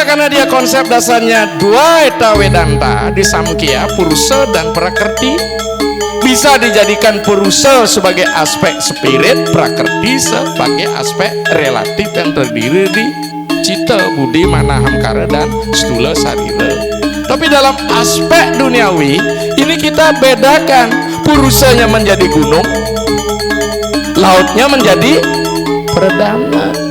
Karena dia konsep dasarnya dua eta Wedanta di Samkhya, Purusha dan Prakrti, bisa dijadikan Purusha sebagai aspek spirit, Prakrti sebagai aspek relatif yang terdiri di Cita, Budi, Mana, Hamkara dan Stula Sarira. Tapi dalam aspek duniawi ini kita bedakan, Purushanya menjadi gunung, lautnya menjadi perdana.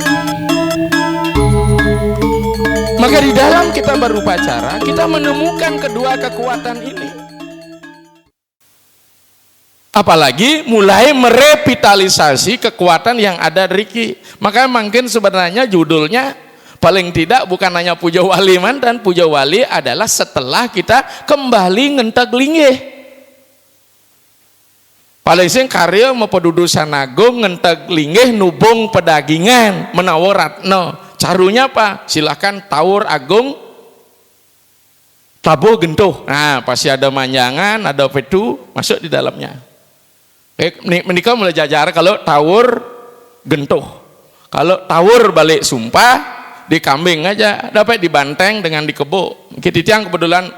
Maka di dalam kita berupacara, kita menemukan kedua kekuatan ini. Apalagi mulai merevitalisasi kekuatan yang ada di Riki. Maka mungkin sebenarnya judulnya paling tidak bukan hanya Puja Wali mantan, Puja Wali adalah setelah kita kembali ngentek linggih. Paling sing karya mau pedudusan agung ngentek linggih nubung pedagingan menawaratno. Carunya apa? Silahkan tawur agung tabuh gentuh. Nah pasti ada manjangan, ada petu masuk di dalamnya. Menikah mulai jajar kalau tawur gentuh. Kalau tawur balik sumpah di kambing aja dapat dibanteng dengan dikebo. Kita yang kebetulan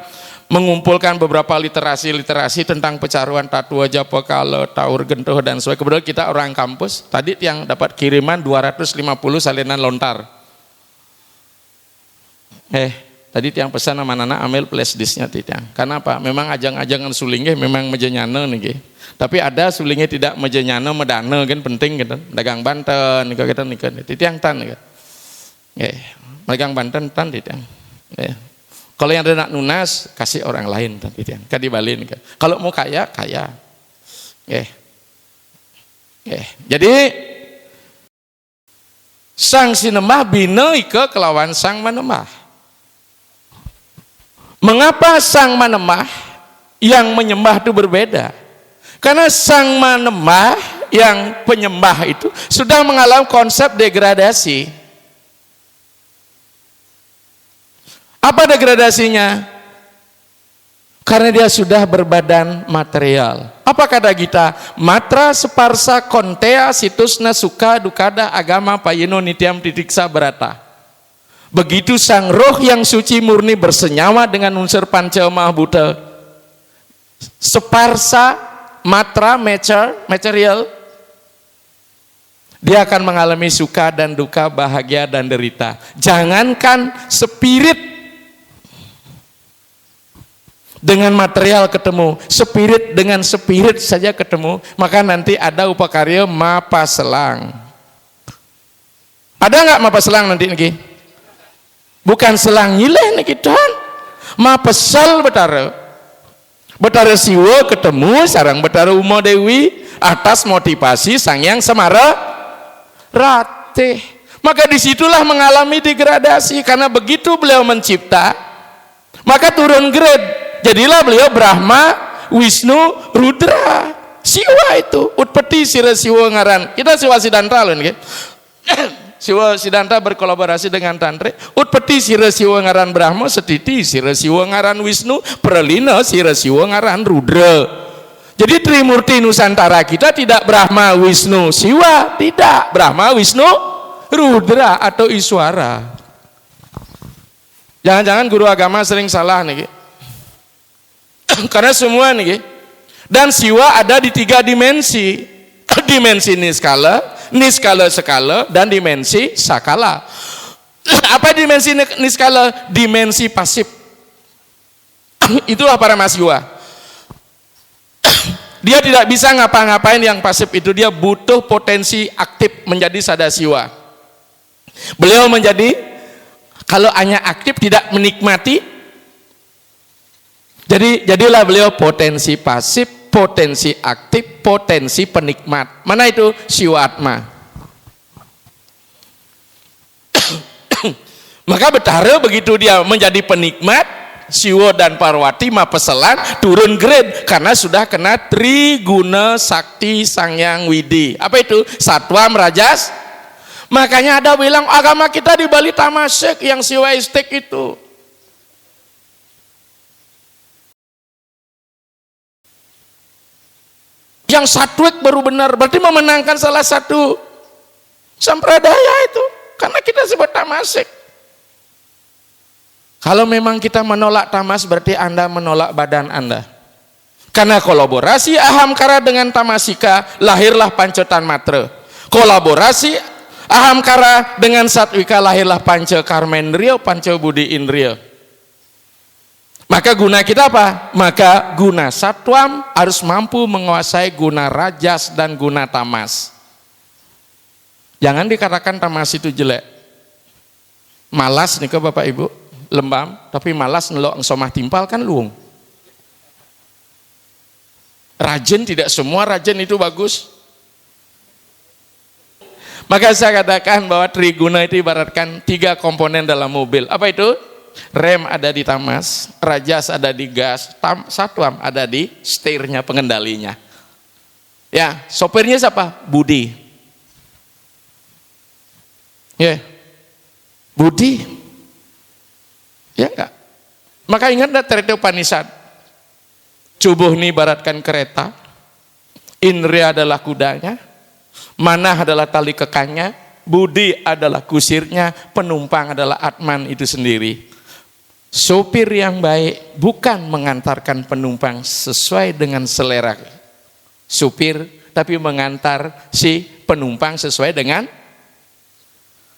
mengumpulkan beberapa literasi tentang pecaruan tatua japa kalau tawur gentuh dan sebagainya. Kebetulan kita orang kampus tadi yang dapat kiriman 250 salinan lontar. Tadi tiang pesan sama Nana ambil flash disknya tiang. Karena apa? Memang ajang-ajangan sulingnya memang mejenyana nih. Tapi ada sulingnya tidak mejenyana medana kan penting gitu. Dagang Banten nih kita nih tiang tan nih. Dagang Banten tan tiang. Kalau yang ada nak nunas kasih orang lain tan tiang. Kan dibalin kan. Kalau mau kaya. Jadi sang sinembah bina ike kelawan sang manembah. Mengapa sang manembah yang menyembah itu berbeda? Karena sang manembah yang penyembah itu sudah mengalami konsep degradasi. Apa degradasinya? Karena dia sudah berbadan material. Apa kata kita? Matra separsa kontea situsna suka dukada agama payino nitiam titiksa berata. Begitu sang roh yang suci murni bersenyawa dengan unsur panca mahabuta, separsa matra material, dia akan mengalami suka dan duka, bahagia dan derita. Jangankan spirit dengan material ketemu, spirit dengan spirit saja ketemu, maka nanti ada upakarya mapaselang. Ada nggak mapaselang nanti nih? Bukan selang nyileh nih kita, mapesal betara siwa ketemu sarang betara Uma Dewi atas motivasi sang yang semara ratih. Maka disitulah mengalami degradasi karena begitu beliau mencipta, maka turun grade. Jadilah beliau Brahma, Wisnu, Rudra, Siwa itu. Utpeti sira siwa ngaran. Kita Siwa Siddhanta loh nih. Siwa Siddhanta berkolaborasi dengan Tantre. Utpeti sira siwa ngaran Brahma, setiti sira siwa ngaran Wisnu, perlina sira siwa ngaran Rudra. Jadi Trimurti Nusantara kita tidak Brahma, Wisnu, Siwa, tidak. Brahma, Wisnu, Rudra atau Iswara. Jangan-jangan guru agama sering salah nih. Karena semua nih. Dan Siwa ada di 3 dimensi. Dimensi niskala, niskala skala, dan dimensi sakala. Apa dimensi niskala? Dimensi pasif. Itulah para mahasiswa. Dia tidak bisa ngapa-ngapain yang pasif itu, dia butuh potensi aktif menjadi sadasiwa. Beliau menjadi, kalau hanya aktif tidak menikmati, jadilah beliau potensi pasif, potensi aktif, potensi penikmat. Mana itu? Siwatma. Maka Betara begitu dia menjadi penikmat, Siwo dan Parwati Mapeselan turun grade karena sudah kena Triguna Sakti Sangyang Widi. Apa itu? Satwam Rajas. Makanya ada bilang agama kita di Bali tamasek yang siwa istik itu. Yang satwik baru benar, berarti memenangkan salah satu sampradaya itu. Karena kita sebut tamasek. Kalau memang kita menolak tamas, berarti Anda menolak badan Anda. Karena kolaborasi Ahamkara dengan Tamasika, lahirlah Pancotan Matra. Kolaborasi Ahamkara dengan Satwika, lahirlah Panca Karmendriya, Panca Budi Indriya. Maka guna kita apa? Maka guna Satwam harus mampu menguasai guna Rajas dan guna Tamas. Jangan dikatakan tamas itu jelek. Malas nih ke Bapak Ibu, lembam, tapi malas nelok somah timpal kan luung. Rajin, tidak semua rajin itu bagus. Maka saya katakan bahwa Triguna itu ibaratkan 3 komponen dalam mobil. Apa itu? Rem ada di tamas, Rajas ada di gas, Satwam ada di setirnya, pengendalinya. Ya, sopirnya siapa? Budi. Ya, Budi. Ya enggak? Maka ingatlah Trete Upanishad. Cubuh ini ibaratkan kereta, Indriya adalah kudanya, Manah adalah tali kekannya, Budi adalah kusirnya, penumpang adalah Atman itu sendiri. Sopir yang baik bukan mengantarkan penumpang sesuai dengan selera supir, tapi mengantar si penumpang sesuai dengan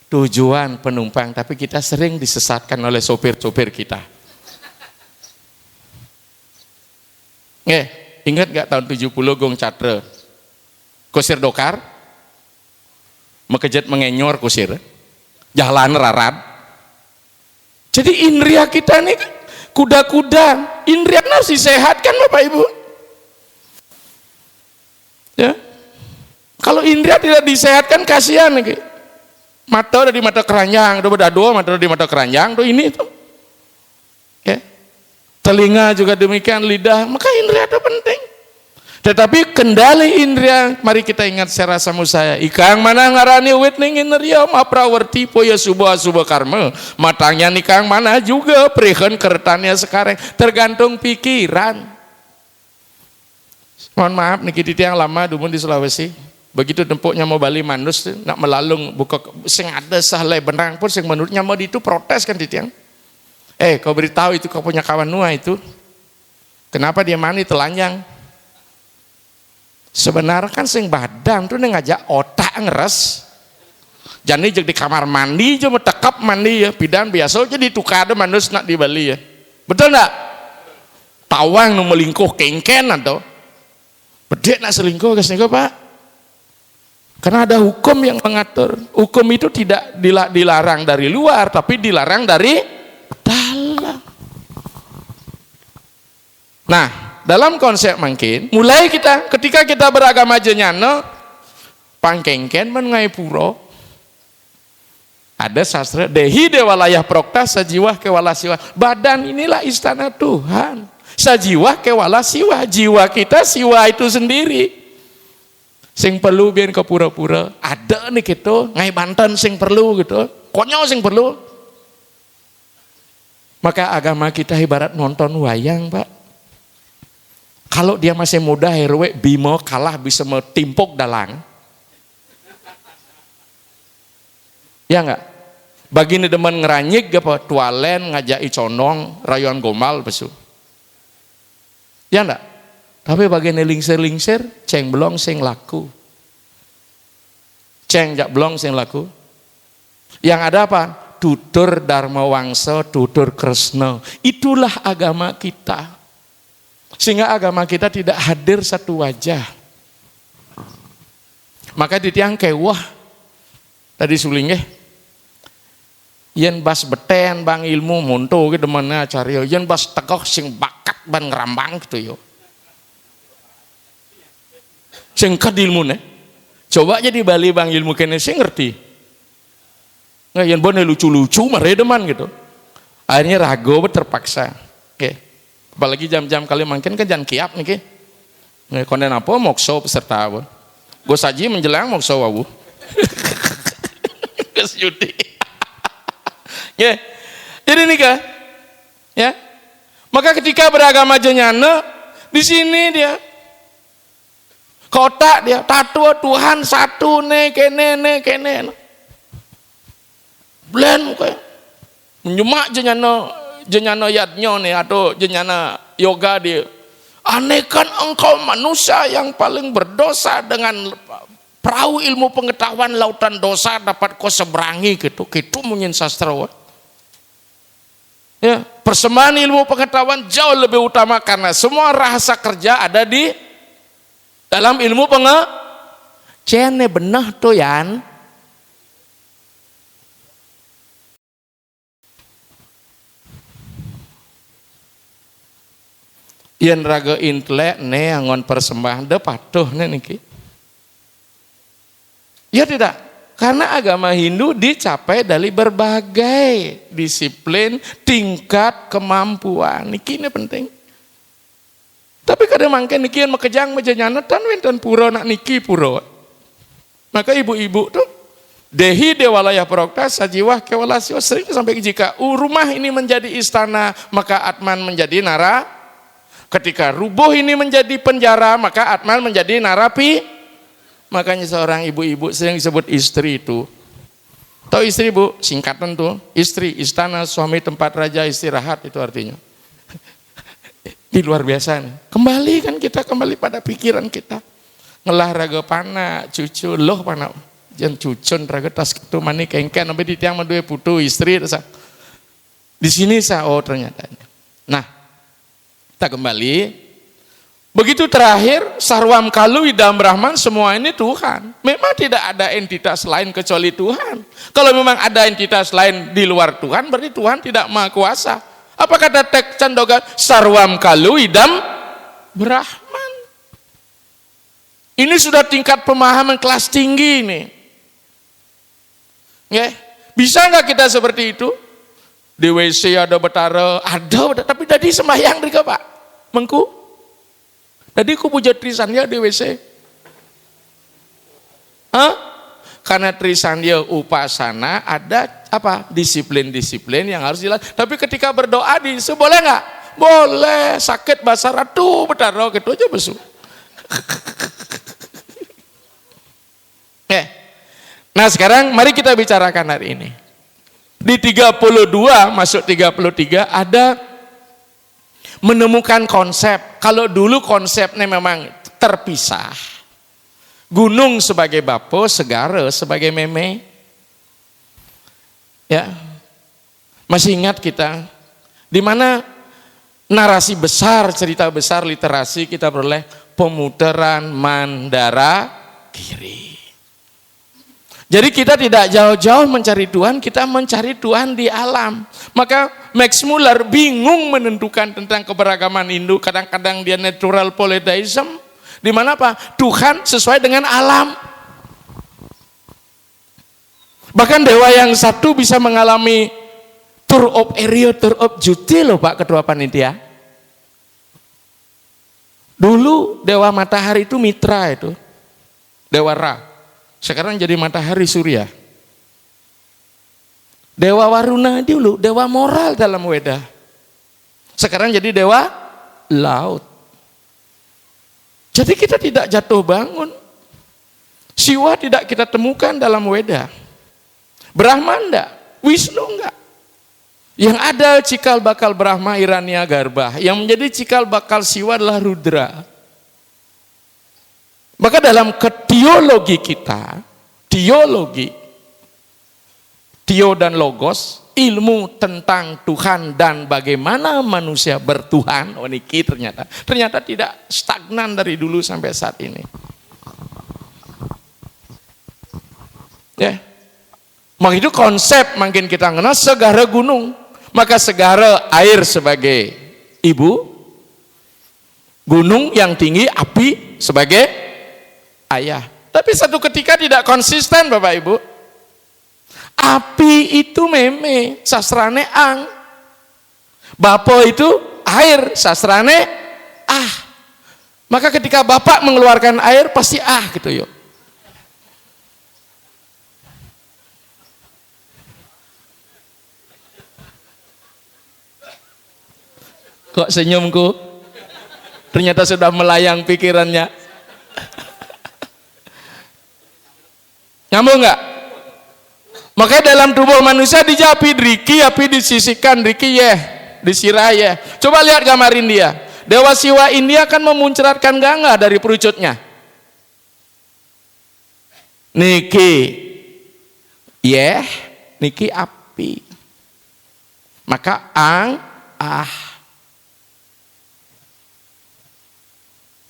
tujuan penumpang. Tapi kita sering disesatkan oleh sopir-sopir kita. Ingat gak tahun 70 Gong Catra? Kusir dokar, mekejet mengenyor kusir, jalan rarat. Jadi indria kita ini kuda-kuda, indria harus disehatkan Bapak Ibu. Ya, kalau indria tidak disehatkan kasihan nih. Mata udah di mata keranjang, udah berdua mata udah di mata keranjang, tuh ini tuh. Ya. Telinga juga demikian, lidah, maka indria itu penting. Tetapi kendali indria, mari kita ingat secara samusaya. Ikang mana ngarani wit ning indria maprawerti poya subah karma. Matangnya nikang mana juga prehen kertannya sekarang, tergantung pikiran. Mohon maaf niki titiang lama dumun di Sulawesi. Begitu tempuknya mau bali manus nak melalung buka sing ada sahlai benang pun sing menurutnya mau itu protes kan titiang. Kau beritahu itu kau punya kawan nua itu. Kenapa dia mani telanjang? Sebenarnya kan sing badan tuh ngajak otak ngeres. Jadi di kamar mandi aja mau tekap mandi ya, bidan biasa jadi tukar ada manus nak di Bali ya. Betul enggak? Tawang nu melingkuh kengken atau bedek nak selingkuh ke sini Pak. Karena ada hukum yang mengatur. Hukum itu tidak dilarang dari luar, tapi dilarang dari dalam. Nah, dalam konsep mungkin, mulai ketika kita beragama jenyana, pangkengken mengai puro, ada sastra dehi dewalayah prokta sajiwah kewala siwa. Badan inilah istana Tuhan. Sajiwah kewala siwa, jiwa kita siwa itu sendiri. Sing perlu biar ke pura-pura. Ada nih gitu, ngai Banten sing perlu gitu. Konyol sing perlu. Maka agama kita ibarat nonton wayang, Pak. Kalau dia masih muda, herwe Bimo kalah bisa metimpuk dalang. Ya enggak? Bagi ini demen ngeranyik apa tualen ngajak condong rayon gombal besu. Ya enggak? Tapi bagi ini lingsir-lingsir ceng belong sing laku. Ceng jak belong sing laku. Yang ada apa? Tutur Dharma Wangsa, tutur Kresna. Itulah agama kita. Sehingga agama kita tidak hadir satu wajah. Maka di tiang kewah tadi suling yen bas beten bang ilmu monto gitu mana cari yen bas tekoh sing bakat ban ngerambang gitu yo. Sing ilmu nih. Coba aja di Bali bang ilmu kene sing ngerti. Nggak yen bone lucu-lucu mare deman gitu. Akhirnya rago terpaksa. Oke. Apalagi jam-jam kali makin kan jangan kiap nih ke. Konden apa mokso peserta apa. Gue saji menjelang mokso wawu. Kesyudi. Ya. Jadi nikah. Ya. Maka ketika beragama jenyana di sini dia kotak dia tatua Tuhan satu nih kene. Blend kayak menyemak jenyana yadnya nih atau jenyana yoga dia. Aneh kan engkau manusia yang paling berdosa dengan perahu ilmu pengetahuan lautan dosa dapat kau seberangi gitu mungkin sastra. Ya, persembahan ilmu pengetahuan jauh lebih utama karena semua rahasia kerja ada di dalam ilmu cene benah tuh yan. Yen raga intelek ne angon persembahan de patuh ne niki. Ya tidak, karena agama Hindu dicapai dari berbagai disiplin, tingkat kemampuan. Niki ini penting. Tapi kadang mangke niki yen makejang majanyana tan wenten pura nak niki pura. Maka ibu-ibu tuh Dehi dewalaya prokta sajiwah kewalasio sering sampai jika rumah ini menjadi istana maka Atman menjadi nara. Ketika rubuh ini menjadi penjara, maka Atman menjadi narapi. Makanya seorang ibu-ibu sering disebut istri itu. Tahu istri bu? Singkatan tuh. Istri, istana, suami tempat raja istirahat itu artinya. Di luar biasa nih. Kembali kan kita kembali pada pikiran kita. Ngelah raga pana, cucu, loh pana. Jangan cucun raga tas itu mani kengken. Sampai di tiang mandue putu istri. Di sini oh ternyata. Nah. Kita kembali, begitu terakhir sarwam kalu idam Brahman semua ini Tuhan. Memang tidak ada entitas lain kecuali Tuhan. Kalau memang ada entitas lain di luar Tuhan, berarti Tuhan tidak maha kuasa. Apa kata teks candoga sarwam kalu idam Brahman? Ini sudah tingkat pemahaman kelas tinggi ini. Ya, bisa nggak kita seperti itu? Di WC ada betara, tapi tadi sembahyang mereka pak, mengku. Tadi ku puja trisandia di WC. Karena trisandia upasana ada apa? Disiplin-disiplin yang harus jelas. Tapi ketika berdoa boleh nggak? Boleh. Sakit basah ratu betara gitu aja besu. Nah sekarang mari kita bicarakan hari ini. Di 32 masuk 33 ada menemukan konsep. Kalau dulu konsepnya memang terpisah. Gunung sebagai bapo, segara sebagai meme. Ya. Masih ingat kita di mana narasi besar, cerita besar literasi kita beroleh Pemutaran Mandara Giri. Jadi kita tidak jauh-jauh mencari Tuhan, kita mencari Tuhan di alam. Maka Max Muller bingung menentukan tentang keberagaman Hindu. Kadang-kadang dia natural polytheism. Di mana apa? Tuhan sesuai dengan alam. Bahkan dewa yang satu bisa mengalami tour of area, tour of duty loh Pak Ketua Panitia. Dulu dewa matahari itu mitra itu. Dewa Ra. Sekarang jadi matahari surya. Dewa Waruna dulu, dewa moral dalam Weda. Sekarang jadi dewa laut. Jadi kita tidak jatuh bangun. Siwa tidak kita temukan dalam Weda. Brahma enggak, Wisnu enggak. Yang ada cikal bakal Brahma Irania Garbha. Yang menjadi cikal bakal Siwa adalah Rudra. Maka dalam teologi kita, Theo dan Logos, ilmu tentang Tuhan dan bagaimana manusia bertuhan. Oh niki ternyata tidak stagnan dari dulu sampai saat ini. Ya, maka itu konsep makin kita kenal segara gunung, maka segara air sebagai ibu, gunung yang tinggi api sebagai ayah. Tapi satu ketika tidak konsisten Bapak Ibu. Api itu meme, sastrane ang. Bapa itu air, sastrane ah. Maka ketika Bapak mengeluarkan air pasti ah gitu yuk. Kok senyumku? Ternyata sudah melayang pikirannya. Nyambung nggak? Makanya dalam tubuh manusia dijapi riki, api disisikan riki disirah Coba lihat gambarin dia. Dewa Siwa India kan memuncratkan gangga dari perucutnya. Niki niki api. Maka ang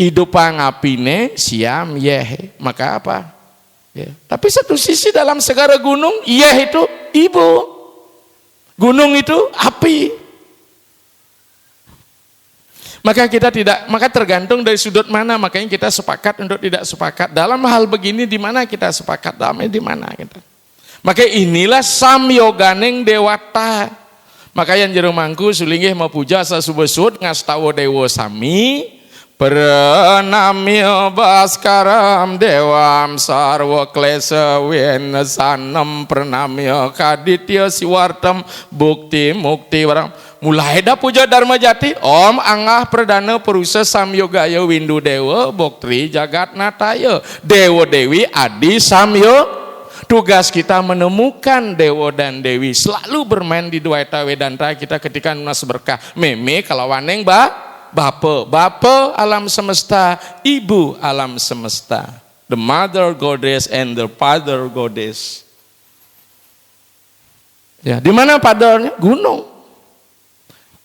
hidupang apine siam maka apa? Ya. Tapi satu sisi dalam segara gunung, itu ibu, gunung itu api. Maka kita maka tergantung dari sudut mana, makanya kita sepakat untuk tidak sepakat. Dalam hal begini di mana kita sepakat, dalamnya di mana kita. Maka inilah samyoganeng dewata. Maka yang jero mangku sulinggih mau puja sasubesut ngastawa dewa sami. Pranamya Baskaram Dewam Sarwa Klesa Wena Sanam Pranamya Kaditya Siwartam Bukti Mukti Waram. Mulai dah puja Dharma Jati Om Angah Perdana Purusa Samyogaya Windu Dewa Boktri Jagat Nataya Dewa Dewi Adi Samyo. Tugas kita menemukan Dewa dan Dewi selalu bermain di Dwaita Wedanta kita ketika nunas berkah. Meme kalau waneng Bapa alam semesta, ibu alam semesta. The mother goddess and the father goddess. Ya, di mana fathernya? Gunung.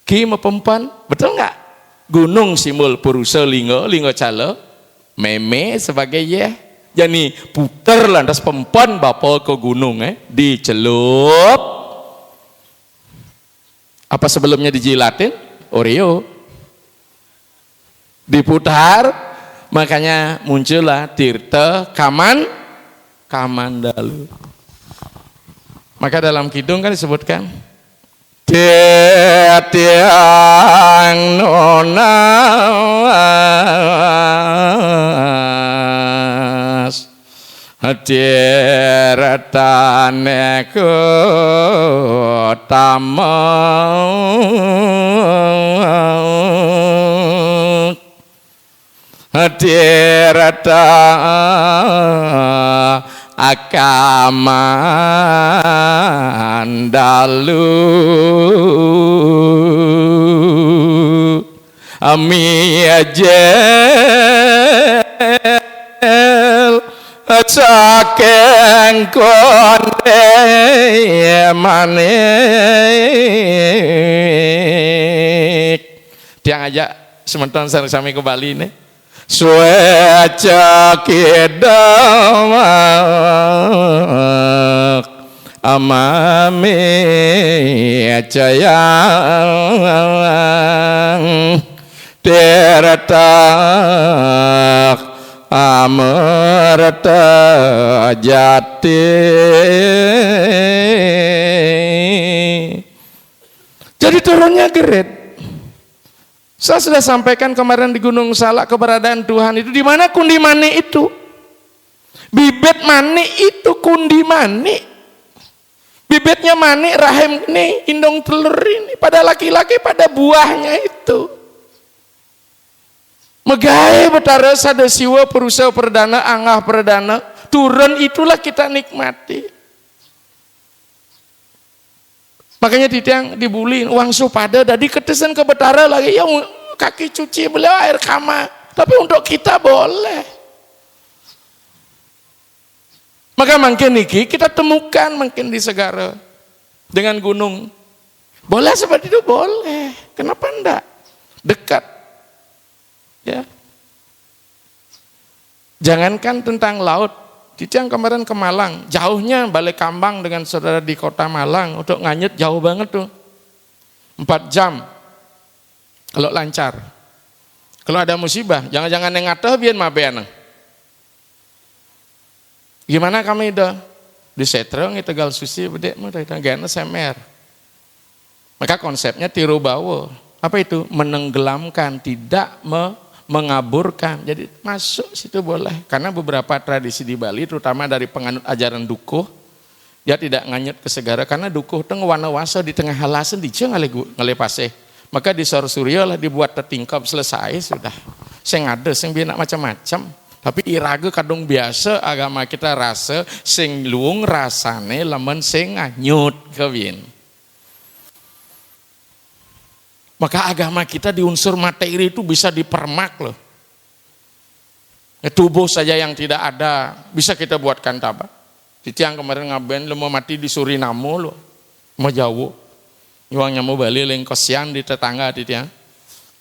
Ki mepempan, betul nggak? Gunung simbol purusa linga cala, meme sebagai Jadi puter lantas pempan bapa ke gunung dicelup. Apa sebelumnya dijilatin? Oreo. Diputar, makanya muncullah Tirta Kamandalu. Maka dalam kidung kan disebutkan Tiang nonas Hadiratane kutamang Hadirata akamandalu amiyajel saking konde manik. Tiang aja sementon sami kembali nih. Sueca kidamak amami cayang teretak amerta jati. Jadi turunnya geret. Saya sudah sampaikan kemarin di Gunung Salak keberadaan Tuhan itu di mana kundi mani itu. Bibit mani itu kundi mani. Bibitnya mani rahim ini indung telur ini pada laki-laki pada buahnya itu. Megai betara sada siwa perusaha perdana angah perdana turun itulah kita nikmati. Makanya titiang dibulin uang supada dari ketesan ke betara lagi ya kaki cuci beliau air kama tapi untuk kita boleh. Maka makin niki kita temukan makin di segara dengan gunung. Boleh seperti itu, boleh. Kenapa enggak? Dekat. Ya. Jangankan tentang laut, Titiang kemarin ke Malang, jauhnya Balai Kambang dengan saudara di kota Malang, untuk nganyut jauh banget tuh. 4 jam. Kalau lancar. Kalau ada musibah, jangan-jangan yang ngatuh biar mabean. Gimana kami dah? Di Setrong itu Tegal Susi, bedek mah dari Tanggana Semer. Maka konsepnya tiru bawa. Apa itu? Menenggelamkan, tidak mengaburkan. Jadi masuk situ boleh. Karena beberapa tradisi di Bali, terutama dari penganut ajaran dukuh, dia tidak nganyut ke segara. Karena dukuh itu ngewana-wasa di tengah halasan, diceng ngale paseh. Maka di Sor Suryo lah dibuat tertingkap, selesai sudah. Sing ada, sing biar macam-macam. Tapi iraga kadung biasa agama kita rasa, sing luung rasane lamun sing nganyut kawin. Maka agama kita di unsur materi itu bisa dipermak loh. Tubuh saja yang tidak ada bisa kita buatkan tabak. Titiang kemarin ngaben lo mau mati di Suriname lo, mau jauh, uangnya mau balik lengkosian di tetangga Titiang.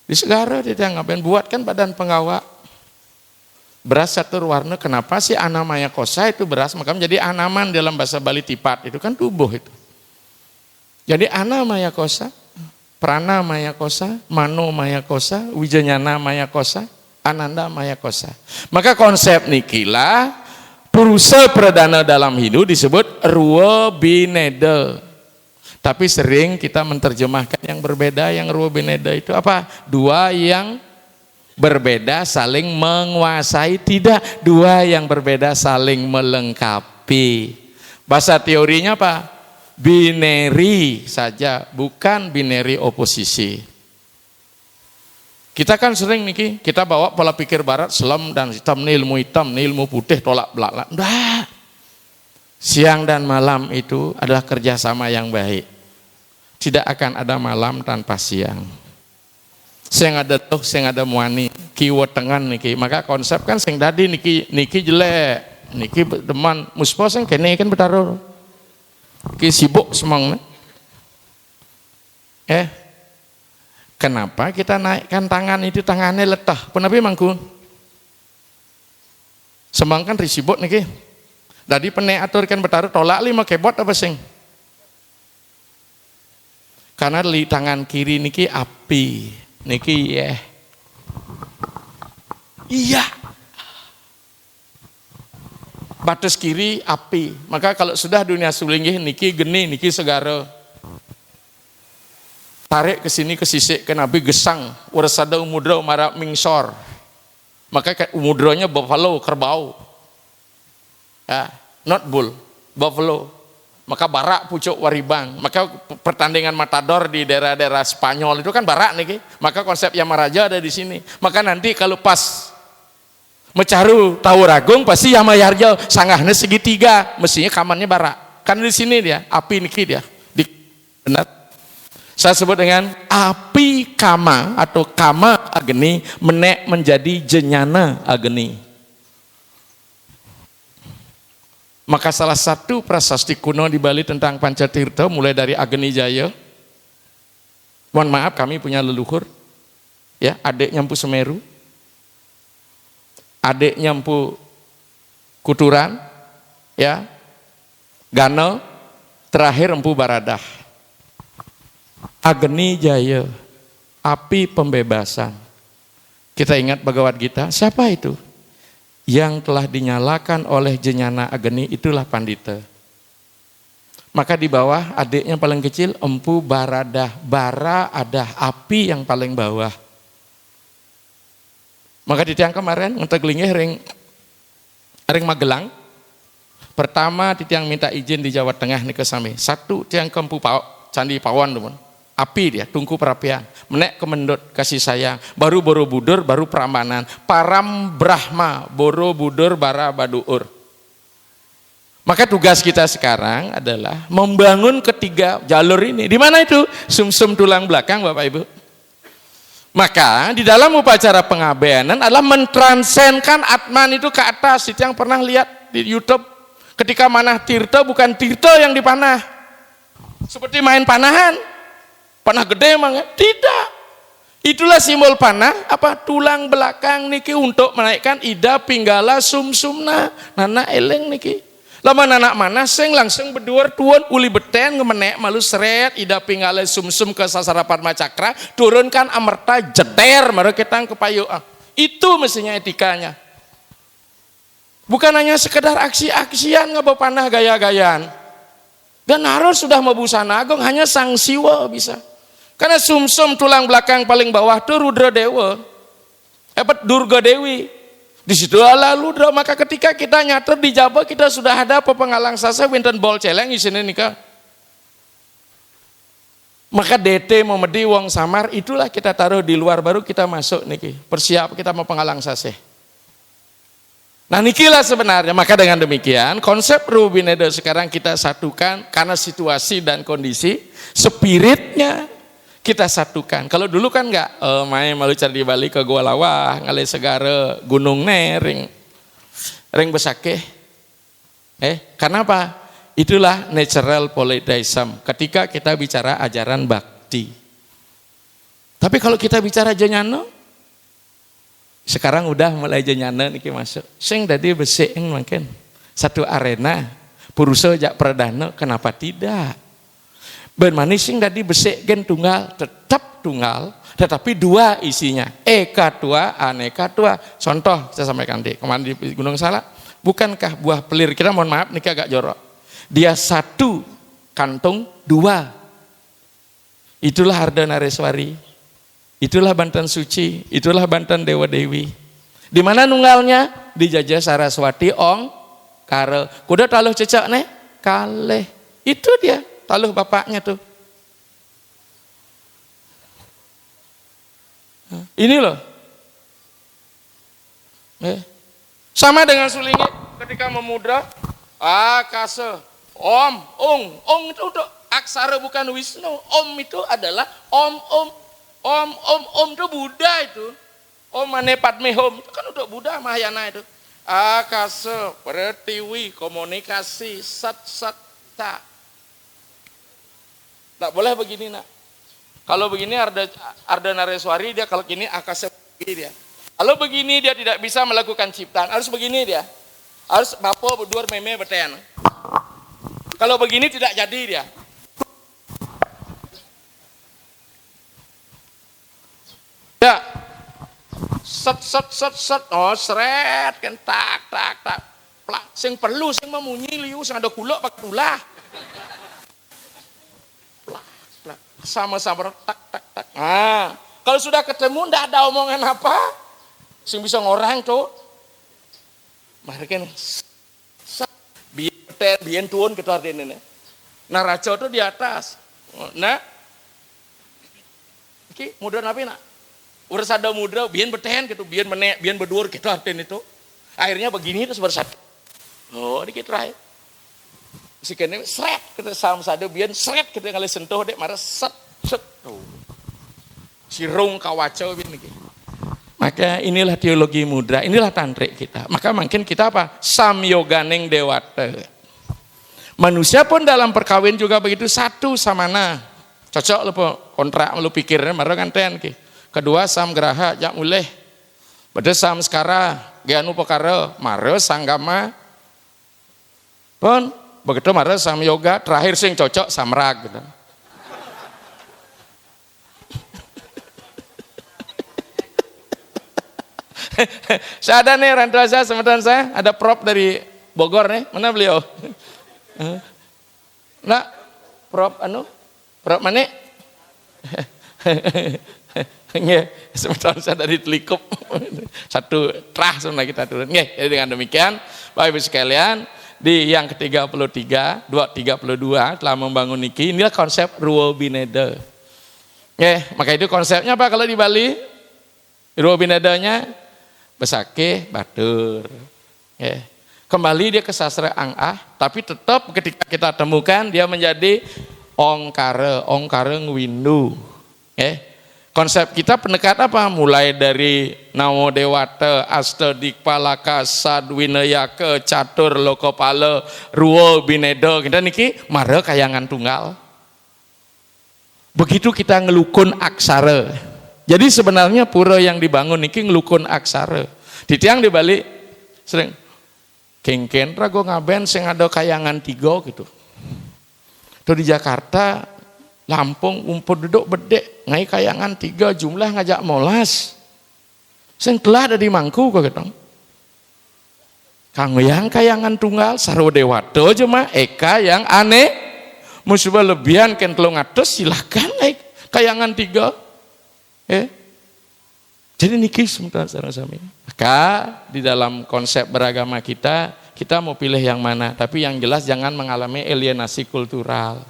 Di segara Titiang ngaben buatkan badan penggawa. Beras satu warna, kenapa sih anamaya kosa itu beras, maka menjadi anaman dalam bahasa Bali tipat, itu kan tubuh itu. Jadi anamaya kosa, prana maya kosa, mano maya kosa, wijanyana maya kosa, ananda maya kosa. Maka konsep nikilah purusa perdana dalam Hindu disebut ruwa bineda. Tapi sering kita menerjemahkan yang berbeda, yang ruwa bineda itu apa? Dua yang berbeda saling menguasai, tidak. Dua yang berbeda saling melengkapi. Bahasa teorinya apa? Binary saja, bukan binary oposisi. Kita kan sering niki, kita bawa pola pikir barat, selam dan hitam, ini ilmu putih, tolak belakang. Enggak. Siang dan malam itu adalah kerjasama yang baik. Tidak akan ada malam tanpa siang. Sing ada tuh, sing ada muani, kiwa tengan niki. Maka konsep kan sing dadi niki jelek, niki teman muspo sing kene kan betaruh. Ki sibuk semang. Kenapa kita naikkan tangan itu tangannya letah? Kenapa mangku? Semang kan risibuk niki. Dadi pene atur kan betaruh tolak lima kebot apa sing? Karena di tangan kiri niki api. Niki iya batas kiri api. Maka kalau sudah dunia sulinggih niki geni, niki segara. Tarik ke sini ke sisik ke nabi gesang, warasada umudra umara mingsor. Maka umudronya buffalo, kerbau. Ya, not bull, buffalo. Maka barak pucuk waribang. Maka pertandingan matador di daerah-daerah Spanyol itu kan barak nih. Maka konsep Yamaraja ada di sini. Maka nanti kalau pas mecaru Tawuragung pasti Yamayarja sanggahnya segitiga, mestinya kamarnya barak. Kan di sini dia, api niki dia. Benar. Saya sebut dengan api kama atau kama agni menek menjadi jenyana agni. Maka salah satu prasasti kuno di Bali tentang Pancatirta mulai dari Agni Jaya. Mohon maaf kami punya leluhur, ya adiknya Empu Semeru, adiknya Empu Kuturan, ya Gano, terakhir Empu Baradah. Agni Jaya, api pembebasan. Kita ingat Bhagavad Gita, siapa itu? Yang telah dinyalakan oleh jenyana agni itulah pandita. Maka di bawah adiknya paling kecil Empu Baradah. Bara ada api yang paling bawah. Maka di tiang kemarin untuk linggih ring Magelang. Pertama di tiang minta izin di Jawa Tengah nih ke sami. Satu tiang ke Empu Candi Pawon teman. Api dia, tungku perapian, menek kemendut kasih sayang, baru Borobudur, baru Prambanan, Param Brahma, Borobudur, Bara Baduur. Maka tugas kita sekarang adalah membangun ketiga jalur ini. Di mana itu? Sumsum tulang belakang Bapak Ibu. Maka di dalam upacara pengabeanan adalah mentransenkan Atman itu ke atas. Itu yang pernah lihat di YouTube. Ketika manah tirta bukan tirta yang dipanah. Seperti main panahan. Panah gede emang tidak. Itulah simbol panah apa tulang belakang niki untuk menaikkan ida pinggala sumsumna nana eleng niki. Lama anak mana sing langsung berdua tuan uli beten ngemenek malu seret ida pinggala sumsum ke sasara padma cakra turunkan amerta jeter maru ketang ke payu. Itu mestinya etikanya. Bukan hanya sekedar aksi-aksian ngebawa panah gaya-gayaan. Dan harus sudah mabusana agung hanya sang siwa bisa. Karena sumsum tulang belakang paling bawah itu Rudra Dewa. Durga Dewi. Di situ ala Rudra, maka ketika kita nyater di Jawa kita sudah ada penghalang sasa winten bol celeng di sini nikah. Maka DT memedi wong samar itulah kita taruh di luar baru kita masuk niki. Persiap kita mau penghalang sasa. Nah nikilah sebenarnya, maka dengan demikian konsep Rubinedo sekarang kita satukan karena situasi dan kondisi, spiritnya kita satukan. Kalau dulu kan enggak, main malu cari di Bali ke Gua Lawah, ngalih segara gunung ring besake. Karena apa? Itulah natural polytheism. Ketika kita bicara ajaran bakti. Tapi kalau kita bicara jenyano, sekarang udah mulai jenyana niki masuk. Sing dadi besik makin satu arena purusa jak perdana, kenapa tidak? Ben manis sing dadi besik gen tunggal, tetap tunggal, tetapi dua isinya. Eka tua, aneka tua. Contoh saya sampaikan kemarin di Gunung Salak, bukankah buah pelir kita mohon maaf niki agak jorok. Dia satu kantung dua. Itulah Harda Nareswari. Itulah Banten Suci, itulah Banten Dewa Dewi. Di mana nunggalnya? Di Jajah Saraswati Ong Kare. Kuda taluh cecak nih? Kaleh. Itu dia, taluh bapaknya tuh. Ini loh. Sama dengan Sulingit ketika memudra, kase, Om, Ong itu untuk aksara bukan Wisnu. Om itu adalah Om itu Buddha itu. Om mane padme hom itu kan untuk Buddha Mahayana itu. Akasa, pertiwi, komunikasi, sat tak. Tak boleh begini nak. Kalau begini Arda Nareswari dia kalau gini akasa begini dia. Kalau begini dia tidak bisa melakukan ciptaan. Harus begini dia. Harus bapo berdua meme beten. Kalau begini tidak jadi dia. Ya, set, oh seret kan tak, plak. Sing perlu sing memunyi liu, sing ada kulak pakai tulah. Plak, sama-sama tak. Kalau sudah ketemu ndak ada omongan apa, sing bisa ngorang tuh. Mereka biar tuan kita artinya. Nah raja tuh di atas. Nah, oke, mudah napi nak. Udah sada mudra, biar bertahan gitu, biar menek, biar berdur gitu artinya itu. Akhirnya begini terus bersatu. Oh, dikit terakhir. Si kene seret kita sam sada biar seret kita kali sentuh dek marah set. Oh. Si rung kawacau begini. Maka inilah teologi mudra, inilah tantrik kita. Maka makin kita apa? Samyoganing dewata. Manusia pun dalam perkawin juga begitu satu samana. Cocok lu kontrak lu pikirnya marah kanten ki. Kedua sam geraha jak muleh. Beda sam sekara geanu perkara mare sanggama. Pun begitu mare sam yoga terakhir sing cocok samrag gitu. Saya ada nih orang tua saya, semetan saya ada prop dari Bogor nih. Mana beliau? Nah, prop mana? Nggih, semeton saya dari Telikup. Satu trah sebenarnya kita turun. Nggih, jadi dengan demikian Bapak Ibu sekalian, di yang ke-33, 32 telah membangun niki, inilah konsep Ruo Bineda. Nggih, maka itu konsepnya apa kalau di Bali? Ruo Binedanya besake batur. Nggih. Kembali dia ke sastra angah, tapi tetap ketika kita temukan dia menjadi ongkare ngwindu. Nggih. Konsep kita pendekat apa? Mulai dari Namo Dewata, Asta Dikpalaka, Sadwinayaka, Catur Lokopala, Ruo Binedo. Kita niki mare kayangan tunggal. Begitu kita ngelukun aksara. Jadi sebenarnya pura yang dibangun niki ngelukun aksara. Di tiang di Bali sering kengken rago ngaben sing ada kayangan 3 gitu. Tuh di Jakarta, Lampung umpul duduk bedek ngai kayangan 3 jumlah ngajak molas. Sing telah ada di Mangku kok gitu. Kang yang kayangan tunggal Sarwodewato cuma Eka yang aneh musibah lebihan ken 300 silahkan naik kayangan 3. Jadi niki sementara sami. Maka di dalam konsep beragama kita mau pilih yang mana, tapi yang jelas jangan mengalami alienasi kultural.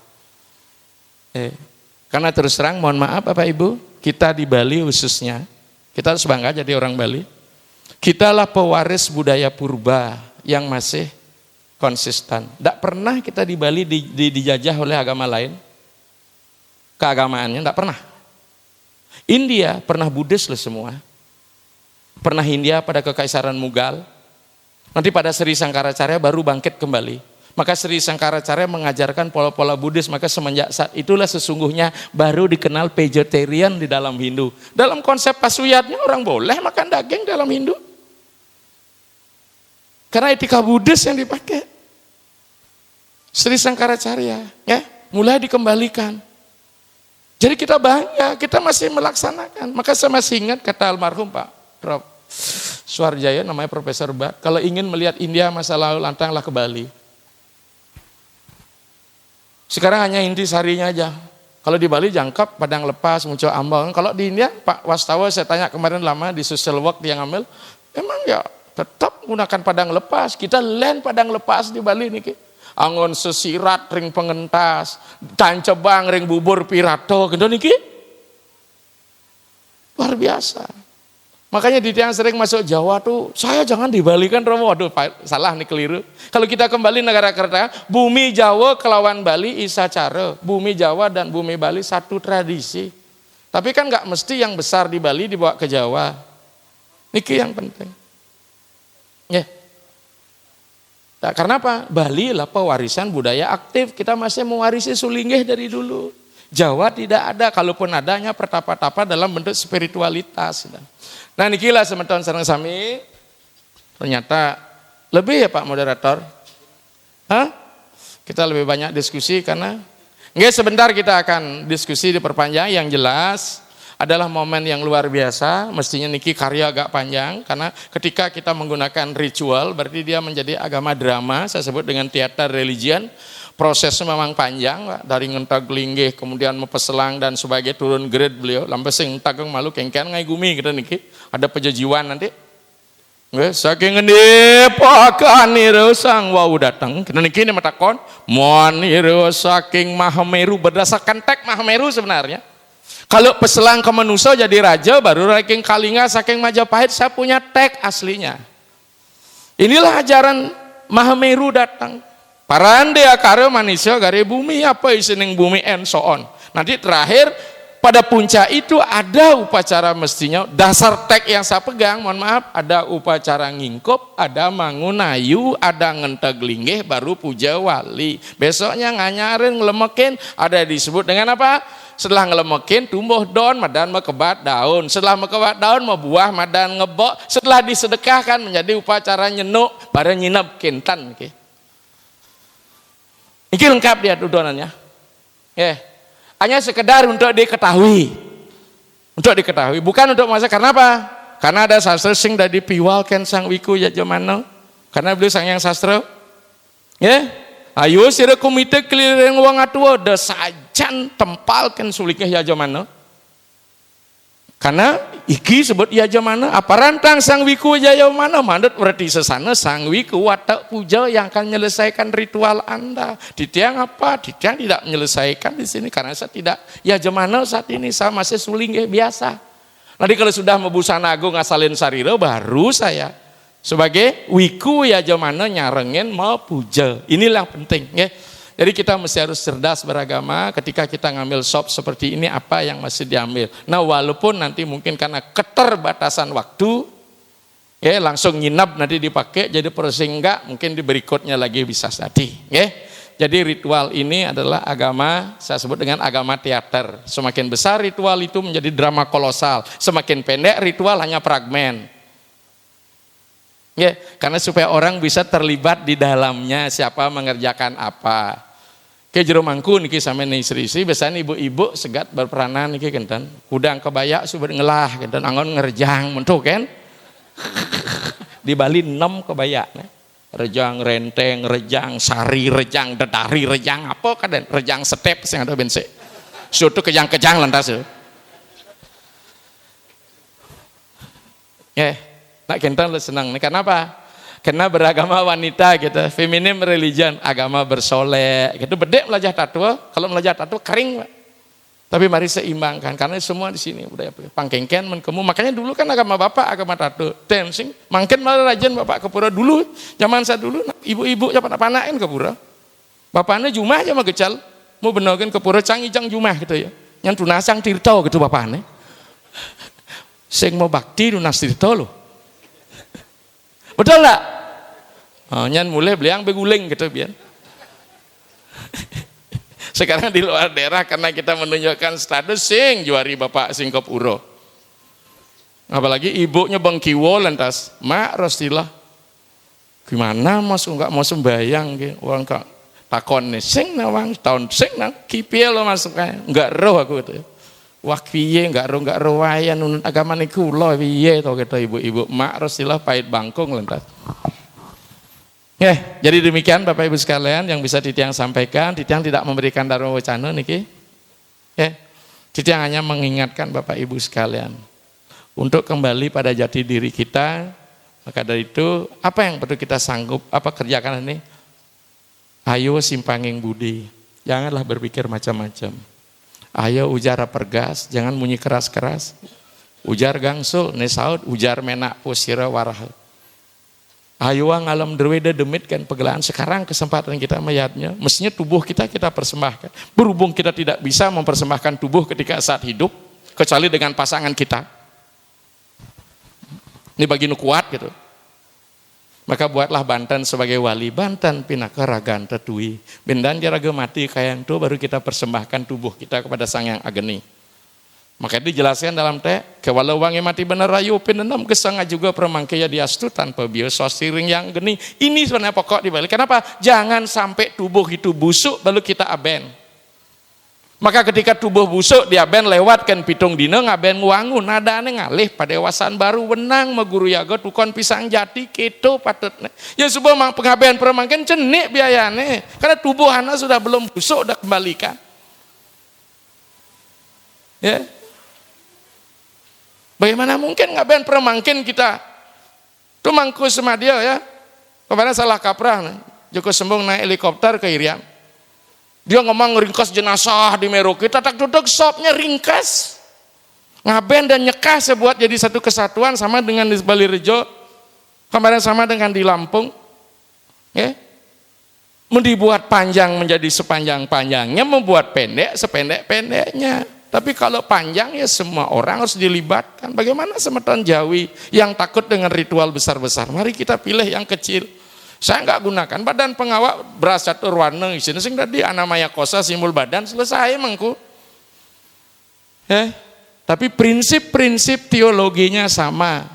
Karena terus terang mohon maaf Bapak Ibu, kita di Bali khususnya, kita harus bangga jadi orang Bali. Kitalah pewaris budaya purba yang masih konsisten. Tidak pernah kita di Bali dijajah oleh agama lain. Keagamaannya tidak pernah. India pernah Buddhis loh semua. Pernah Hindia pada kekaisaran Mughal. Nanti pada Sri Sangkaracarya baru bangkit kembali. Maka Sri Sangkaracarya mengajarkan pola-pola Buddhis. Maka semenjak saat itulah sesungguhnya baru dikenal vegetarian di dalam Hindu. Dalam konsep pasuyatnya orang boleh makan daging dalam Hindu. Karena etika Buddhis yang dipakai. Sri Sangkaracarya ya, mulai dikembalikan. Jadi kita bangga, kita masih melaksanakan. Maka saya masih ingat kata almarhum Pak Prof. Suharjaya, namanya Profesor Bat, kalau ingin melihat India masa lalu lantanglah ke Bali. Sekarang hanya intisarinya aja. Kalau di Bali jangkap, padang lepas, muncul ambang. Kalau di India, Pak Wastawa saya tanya kemarin lama di social work dia ngambil, emang ya tetap menggunakan padang lepas. Kita land padang lepas di Bali nih. Angon sesirat ring pengentas, tancebang ring bubur pirato, gitu niki. Luar biasa. Makanya di tiang sering masuk Jawa tuh, saya jangan dibalikan Romo, waduh salah nih keliru. Kalau kita kembali negara kereta, bumi Jawa kelawan Bali isa cara, bumi Jawa dan bumi Bali satu tradisi. Tapi kan nggak mesti yang besar di Bali dibawa ke Jawa. Niki yang penting. Ya. Nah, karena apa? Bali lah pewarisan budaya aktif. Kita masih mewarisi sulingih dari dulu. Jawa tidak ada, kalaupun adanya pertapa-tapa dalam bentuk spiritualitas. Nah nikilah semeton sareng sami. Ternyata lebih ya Pak Moderator. Kita lebih banyak diskusi karena sebentar kita akan diskusi diperpanjang. Yang jelas adalah momen yang luar biasa, mestinya niki karya agak panjang, karena ketika kita menggunakan ritual, berarti dia menjadi agama drama, saya sebut dengan teater religion, prosesnya memang panjang, dari ngentag linggih, kemudian mepeselang dan sebagainya, turun grade beliau, lampai sing tagang malu kengkian ngai gumi, gitu niki, ada pejajiwan nanti, saking ngendi pakan niru sang wau datang, kita niki ini matakon, mohon niru saking Mahameru, berdasarkan teks Mahameru sebenarnya. Kalau peselang ke manusia jadi raja, baru saking Kalinga, saking Majapahit, saya punya teks aslinya. Inilah ajaran Mahameru datang. Parande akare manusia gare bumi, apa isining bumi and so on. Nanti terakhir, pada puncak itu ada upacara mestinya, dasar teks yang saya pegang, mohon maaf, ada upacara ngingkup, ada mangunayu, ada ngenteg linggih, baru puja wali. Besoknya nganyarin, ngelemekin, ada disebut dengan apa? Setelah ngelemekin tumbuh daun, madan mekebat daun. Setelah mekebat daun mau buah, madan ngebok. Setelah disedekahkan menjadi upacara nyenuk, pada nyinap kintan. Ini lengkap dia tudonannya. Hanya sekedar untuk diketahui. Untuk diketahui, bukan untuk masa. Karena apa? Karena ada sastra sing dari piwalkan sang wiku ya jamano. Karena beliau sang yang sastra. Ayo sira komite keliling wong atua da sajan tempalkan suliknya ya jamana. Karena iki sebut ya jamana apa rantang sang wiku ya jamana mandat berarti sesana sang wiku watak puja yang akan menyelesaikan ritual Anda. Di tiang apa? Di tiang tidak menyelesaikan di sini karena saya tidak ya jamana saat ini saya masih suling biasa. Nanti kalau sudah membusana agung asalin sariro baru saya sebagai wiku ya jamana nyarengin mau puja. Inilah yang penting ya. Jadi kita mesti harus cerdas beragama ketika kita ngambil sop seperti ini apa yang masih diambil. Nah walaupun nanti mungkin karena keterbatasan waktu langsung nginap nanti dipakai jadi persingga mungkin di berikutnya lagi bisa jadi ya. jadi ritual ini adalah agama, saya sebut dengan agama teater. Semakin besar ritual itu menjadi drama kolosal, semakin pendek ritual hanya fragmen. Ya, karena supaya orang bisa terlibat di dalamnya, siapa mengerjakan apa. Ke jero mangku niki sampe istri-istri biasanya ibu-ibu segat berperanan niki kenten. Kudang kebaya subet ngelah kenten angon ngerjang mentuk kan. Di Bali 6 kebaya nah. Rejang renteng, rejang sari, rejang dedari, rejang apa kaden, rejang step sing ada bense. Suatu kejang-kejang lantas. Ya, nak kenten lu senang. Kenapa? Karena beragama wanita gitu, feminim religion, agama bersolek gitu. Bedek belajar tato, kalau belajar tato kering, Pak. Tapi mari seimbangkan karena semua di sini budaya pangkengken menkemu. Makanya dulu kan agama bapak agama tato, dancing, mangken malah rajin bapak ke pura dulu. Zaman saya dulu ibu-ibu siapa panain ke pura. Bapaknya Jumah aja mah gecal, mau benokin ke pura cangijang Jumah gitu ya. Yang tunasang tirto gitu bapaknya. Sing mau bakti tunas tirto loh. Betul enggak? Oh, nyan mulai beliang beguling gitu biar. Sekarang di luar daerah karena kita menunjukkan status sing juari bapak sing kop uro. Apalagi ibunya Bang Kiwo lantas, mak Rostilah. Gimana mas enggak mau sembayang gitu. Orang kak takon nih sing nawang tahun sing nang kipiye lo masuk kayak enggak roh aku gitu. Wah piye enggak roh wayan nunut agama niku kula piye to gitu ibu-ibu. Mak Rostilah pahit bangkung lantas. Jadi demikian Bapak Ibu sekalian yang bisa Titiang sampaikan. Titiang tidak memberikan dharma wacana niki. Titiang hanya mengingatkan Bapak Ibu sekalian untuk kembali pada jati diri kita. Maka dari itu apa yang perlu kita sanggup kerjakan ini? Ayo simpanging budi. Janganlah berpikir macam-macam. Ayo ujar pergas, jangan bunyi keras-keras. Ujar gangsul, nesaut, ujar menak pusira warah. Ayo ngalam derweda demit kan pegelaan sekarang kesempatan kita melihatnya mestinya tubuh kita persembahkan. Berhubung kita tidak bisa mempersembahkan tubuh ketika saat hidup kecuali dengan pasangan kita. Ini bagi nu kuat gitu. Maka buatlah Banten sebagai wali. Banten pinaka ragan tetui. Bendan jaraga mati kayang tu baru kita persembahkan tubuh kita kepada Sang Yang Ageni. Maka dijelaskan dalam kewalau wangi mati bener rayu penenam kesanga juga permangkaya diastu tanpa biasa siring yang geni. Ini sebenarnya pokok dibalik. Kenapa? Jangan sampai tubuh itu busuk lalu kita aben. Maka ketika tubuh busuk diaben lewatkan pitung dina ngaben wangun nadane ngalih pada dewasan baru wenang maguru yaga tukon pisang jati keto patutnya. Ya sebuah pengaben permangken cenik biayane karena tubuh anak sudah belum busuk udah kembalikan. Ya. Bagaimana mungkin ngaben permangkin kita itu mangku sama dia ya kemarin salah kaprah Joko Sembung naik helikopter ke Irian dia ngomong ringkas jenazah di Merauke tak duduk sopnya ringkas ngaben dan nyekah sebuat jadi satu kesatuan sama dengan di Balirejo kemarin sama dengan di Lampung ya dibuat panjang menjadi sepanjang-panjangnya membuat pendek sependek-pendeknya. Tapi kalau panjang ya semua orang harus dilibatkan. Bagaimana semeton Jawi yang takut dengan ritual besar-besar? Mari kita pilih yang kecil. Saya nggak gunakan badan pengawal berasa turwana isine sing tadi anamaya kosa simbol badan selesai mangku. Tapi prinsip-prinsip teologinya sama.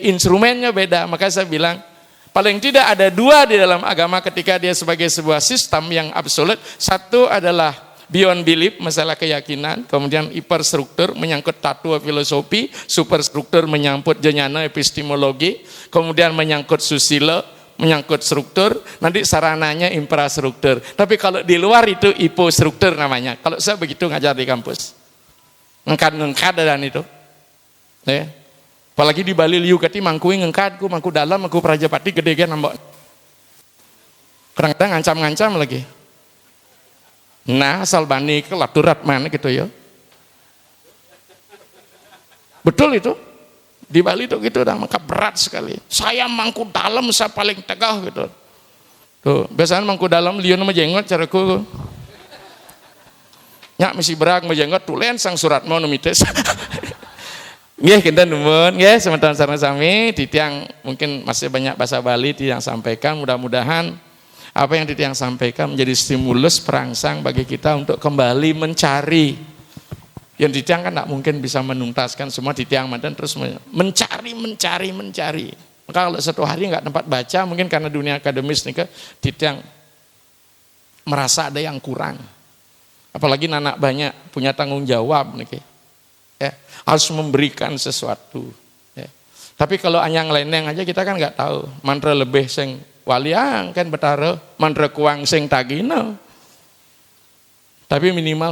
Instrumennya beda. Maka saya bilang paling tidak ada dua di dalam agama ketika dia sebagai sebuah sistem yang absolut. Satu adalah beyond belief, masalah keyakinan, kemudian hiperstruktur menyangkut tatua filosofi, superstruktur menyangkut jenyana epistemologi, kemudian menyangkut susila, menyangkut struktur, nanti sarananya infrastruktur. Tapi kalau di luar itu hipostruktur namanya. Kalau saya begitu ngajar di kampus, ngengkad dan itu. Ya. Apalagi di Bali liu kati mangkui ngengkadku, mangku dalam, mangku prajapati gede-gede nambok. Kadang-kadang ngancam-ngancam lagi. Nah asal bani ke laturat mana gitu ya. Betul itu. Di Bali itu gitu dah, maka berat sekali. Saya mangku dalam saya paling tegah gitu. Tuh, biasanya mangku dalam liun sama jenggot caraku. Nyak misi berak sama jenggot tulen sang surat mau numites. Nggih kita nuwun nggih semeton sareng sami Titiang mungkin masih banyak bahasa Bali yang sampaikan mudah-mudahan Apa yang Titiang sampaikan menjadi stimulus perangsang bagi kita untuk kembali mencari. Yang Titiang kan tidak mungkin bisa menuntaskan semua Titiang Madan terus mencari. Maka kalau satu hari nggak tempat baca, mungkin karena dunia akademis nih Titiang merasa ada yang kurang. Apalagi anak banyak punya tanggung jawab nih, ya, harus memberikan sesuatu. Ya. Tapi kalau anyang leneng aja kita kan nggak tahu. Mantra lebih sing waliang kan betara, mantra kuang sing tagino. Tapi minimal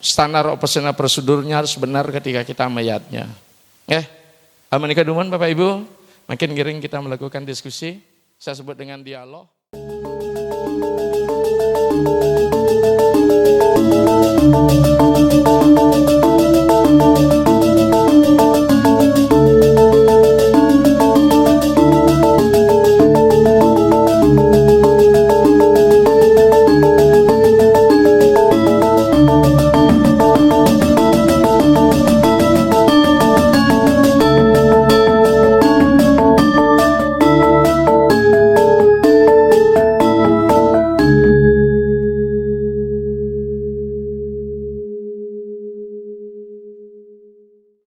standar operasional prosedurnya harus benar ketika kita mayatnya. Amanika duman Bapak Ibu, makin giring kita melakukan diskusi, saya sebut dengan dialog.